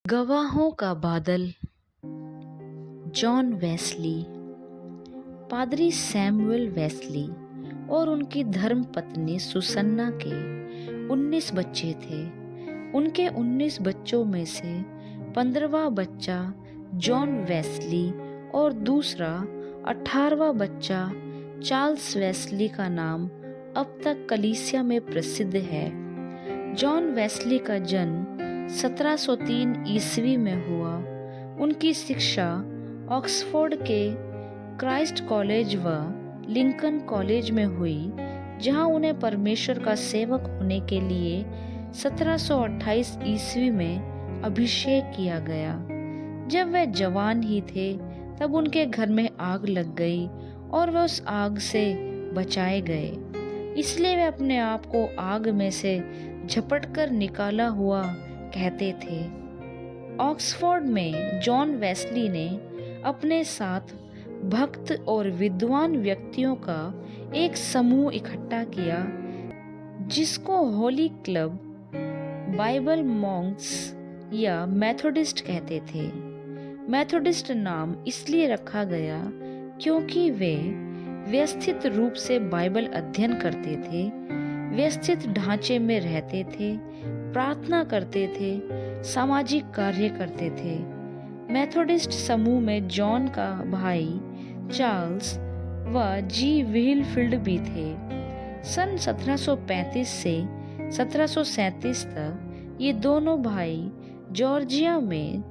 गवाहों का बादल। John Wesley. पादरी सैमुअल वेस्ली और उनकी धर्मपत्नी सुसन्ना के 19 बच्चे थे। उनके 19 बच्चों में से 15वां बच्चा जॉन वेस्ली और दूसरा 18वां बच्चा चार्ल्स वेस्ली का नाम अब तक कलीसिया में प्रसिद्ध है। जॉन वेस्ली का जन्म 1703 ईस्वी में हुआ। उनकी शिक्षा ऑक्सफोर्ड के क्राइस्ट कॉलेज व लिंकन कॉलेज में हुई, जहां उन्हें परमेश्वर का सेवक होने के लिए 1728 ईस्वी में अभिषेक किया गया। जब वे जवान ही थे तब उनके घर में आग लग गई और वे उस आग से बचाए गए, इसलिए वे अपने आप को आग में से झपटकर निकाला हुआ कहते थे। ऑक्सफोर्ड में जॉन वेस्ली ने अपने साथ भक्त और विद्वान व्यक्तियों का एक समूह इकट्ठा किया, जिसको होली क्लब, बाइबल मॉन्क्स या मेथोडिस्ट कहते थे। मेथोडिस्ट नाम इसलिए रखा गया क्योंकि वे व्यवस्थित रूप से बाइबल अध्ययन करते थे, व्यवस्थित ढांचे में रहते थे, प्रार्थना करते थे, सामाजिक कार्य करते थे। मेथोडिस्ट समूह में जॉन का भाई चार्ल्स व जी व्हीलफील्ड भी थे। सन 1735 से 1737 तक ये दोनों भाई जॉर्जिया में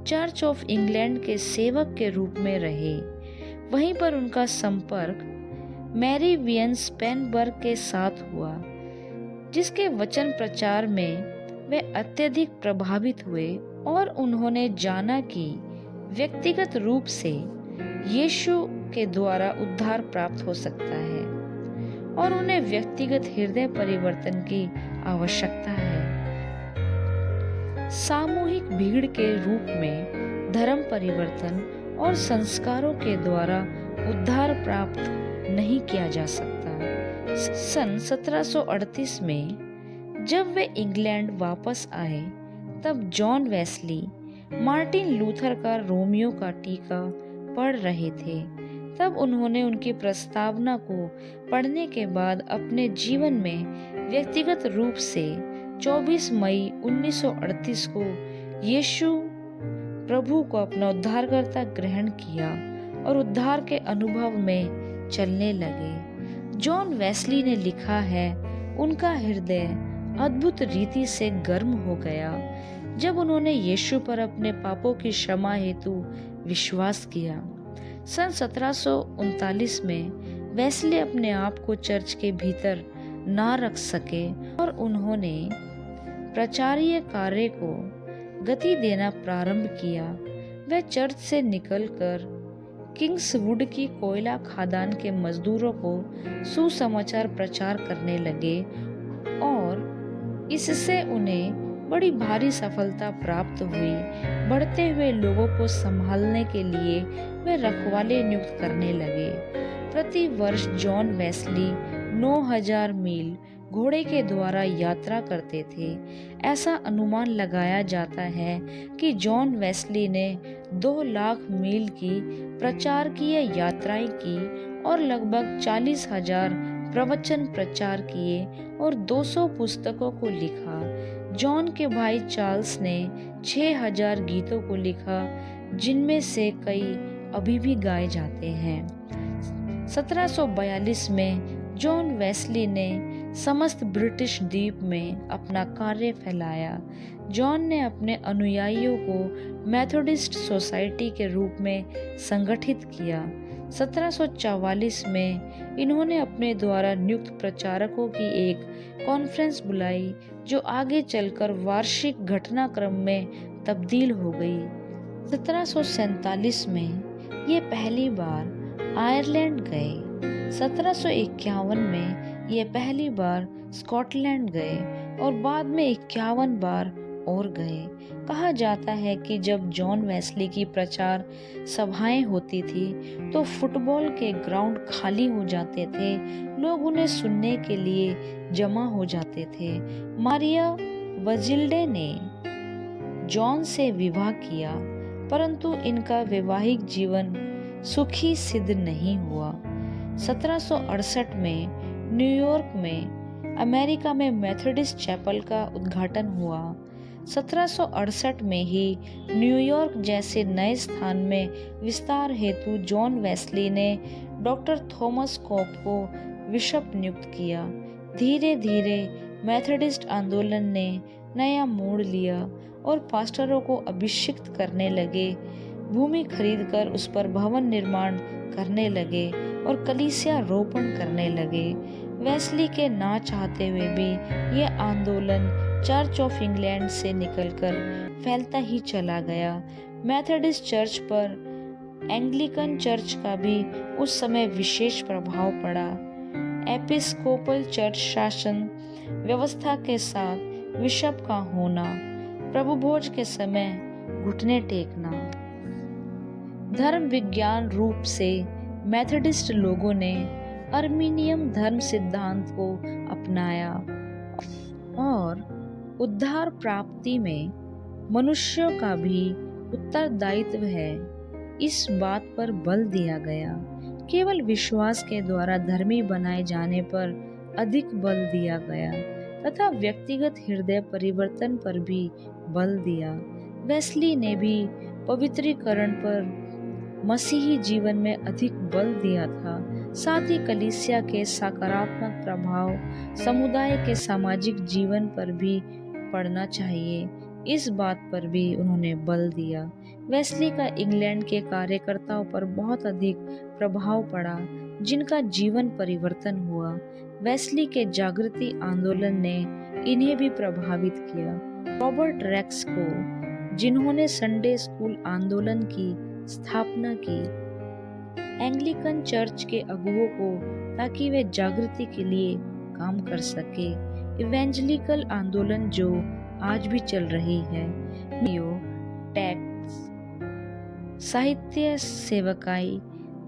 चर्च ऑफ इंग्लैंड के सेवक के रूप में रहे। वहीं पर उनका संपर्क मैरी वियन स्पेनबर्ग के साथ हुआ, जिसके वचन प्रचार में वे अत्यधिक प्रभावित हुए और उन्होंने जाना कि व्यक्तिगत रूप से यीशु के द्वारा उद्धार प्राप्त हो सकता है और उन्हें व्यक्तिगत हृदय परिवर्तन की आवश्यकता है। सामूहिक भीड़ के रूप में धर्म परिवर्तन और संस्कारों के द्वारा उद्धार प्राप्त नहीं किया जा सकता। सन 1738 में जब वे इंग्लैंड वापस आए, तब जॉन वेस्ली मार्टिन लूथर का रोमियो का टीका पढ़ रहे थे। तब उन्होंने उनकी प्रस्तावना को पढ़ने के बाद अपने जीवन में व्यक्तिगत रूप से 24 मई 1938 को यीशु प्रभु को अपना उद्धारकर्ता ग्रहण किया और उद्धार के अनुभव में चलने लगे। जॉन वेस्ली ने लिखा है, उनका हृदय अद्भुत रीति से गर्म हो गया जब उन्होंने यीशु पर अपने पापों की क्षमा हेतु विश्वास किया। सन 1739 में वेस्ली अपने आप को चर्च के भीतर ना रख सके और उन्होंने प्रचारीय कार्य को गति देना प्रारंभ किया। वे चर्च से निकलकर किंग्सवुड की कोयला खादान के मजदूरों को सुसमाचार प्रचार करने लगे और इससे उन्हें बड़ी भारी सफलता प्राप्त हुई। बढ़ते हुए लोगों को संभालने के लिए वे रखवाले नियुक्त करने लगे। प्रति वर्ष जॉन वेस्ली 9000 मील घोड़े के द्वारा यात्रा करते थे। ऐसा अनुमान लगाया जाता है कि जॉन वेस्ली ने 2 लाख मील की प्रचारकीय यात्राएं की और लगभग 40,000 प्रवचन प्रचार किए और 200 पुस्तकों को लिखा। जॉन के भाई चार्ल्स ने 6000 गीतों को लिखा, जिनमें से कई अभी भी गाए जाते हैं। 1742 में जॉन वेस्ली ने समस्त ब्रिटिश द्वीप में अपना कार्य फैलाया। जॉन ने अपने अनुयायियों को मेथोडिस्ट सोसाइटी के रूप में संगठित किया। 1744 में इन्होंने अपने द्वारा नियुक्त प्रचारकों की एक कॉन्फ्रेंस बुलाई, जो आगे चलकर वार्षिक घटनाक्रम में तब्दील हो गई। 1747 में ये पहली बार आयरलैंड गए। 1751 में ये पहली बार स्कॉटलैंड गए और बाद में 51 बार और गए। कहा जाता है कि जब जॉन वेस्ली की प्रचार सभाएं होती थी तो फुटबॉल के ग्राउंड खाली हो जाते थे, लोग उन्हें सुनने के लिए जमा हो जाते थे। मारिया वजिल्डे ने जॉन से विवाह किया, परंतु इनका वैवाहिक जीवन सुखी सिद्ध नहीं हुआ। 1768 में न्यूयॉर्क में अमेरिका में मेथोडिस्ट चैपल का उद्घाटन हुआ। 1768 में ही न्यूयॉर्क जैसे नए स्थान में विस्तार हेतु जॉन वेस्ली ने डॉक्टर थॉमस कॉप को बिशप नियुक्त किया। धीरे धीरे मेथोडिस्ट आंदोलन ने नया मोड़ लिया और पास्टरों को अभिषिक्त करने लगे, भूमि खरीदकर उस पर भवन निर्माण करने लगे और कलीसिया रोपण करने लगे। वेस्ली के ना चाहते हुए भी यह आंदोलन चर्च ऑफ इंग्लैंड से निकलकर फैलता ही चला गया। मेथोडिस्ट चर्च पर एंग्लिकन चर्च का भी उस समय विशेष प्रभाव पड़ा। एपिस्कोपल चर्च शासन व्यवस्था के साथ बिशप का होना, प्रभु भोज के समय घुटने टेकना। धर्म विज्ञान रूप से मेथोडिस्ट लोगों ने अर्मीनियम धर्म सिद्धांत को अपनाया और उद्धार प्राप्ति में मनुष्यों का भी उत्तरदायित्व है, इस बात पर बल दिया गया। केवल विश्वास के द्वारा धर्मी बनाए जाने पर अधिक बल दिया गया तथा व्यक्तिगत हृदय परिवर्तन पर भी बल दिया। वेस्ली ने भी पवित्रीकरण पर मसीही जीवन में अधिक बल दिया था। साथ ही कलीसिया के सकारात्मक प्रभाव समुदाय के सामाजिक जीवन पर भी पड़ना चाहिए, इस बात पर भी उन्होंने बल दिया। वेस्ली का इंग्लैंड के कार्यकर्ताओं पर बहुत अधिक प्रभाव पड़ा, जिनका जीवन परिवर्तन हुआ। वेस्ली के जागृति आंदोलन ने इन्हें भी प्रभावित किया। रॉबर्ट रेक्स को, जिन्होंने संडे स्कूल आंदोलन की स्थापना की, एंग्लिकन चर्च के अगुवों को, ताकि वे जागृति के लिए काम कर सके। इवेंजलिकल आंदोलन जो आज भी चल रही है, टैक्स, साहित्य सेवकाई,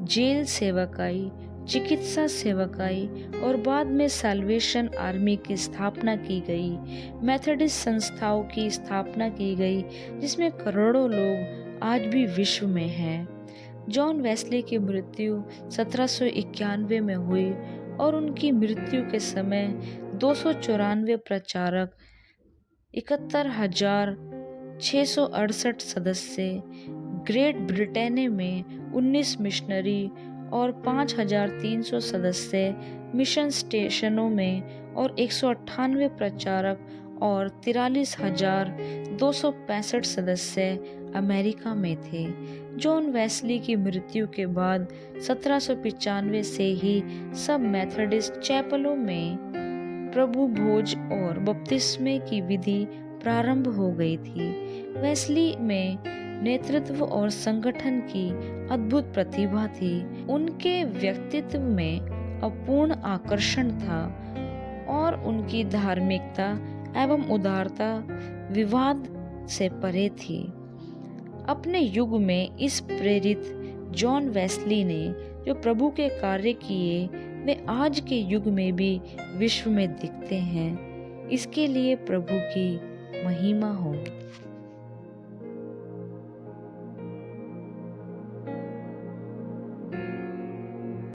जेल सेवकाई, चिकित्सा सेवकाई और बाद में साल्वेशन आर्मी की स्थापना की गई। मेथोडिस्ट संस्थाओं की स्थापना की गई, जिसमें करोड़ों लोग आज भी विश्व में हैं। जॉन वेस्ली की मृत्यु 1791 में हुई और उनकी मृत्यु के समय 294 प्रचारक, 71,668 सदस्य, ग्रेट ब्रिटेन में 19 मिशनरी और 5,300 सदस्य, मिशन स्टेशनों में और 198 प्रचारक और 43,265 सदस्य अमेरिका में थे। जॉन वेस्ली की मृत्यु के बाद 1795 से ही सब मेथोडिस्ट चैपलों में प्रभु भोज और बपतिस्मे की विधि प्रारंभ हो गई थी। वेस्ली में नेतृत्व और संगठन की अद्भुत प्रतिभा थी। उनके व्यक्तित्व में अपूर्ण आकर्षण था और उनकी धार्मिकता एवं उदारता विवाद से परे थी। अपने युग में इस प्रेरित जॉन वेस्ली ने जो प्रभु के कार्य किए, वे आज के युग में भी विश्व में दिखते हैं। इसके लिए प्रभु की महिमा हो।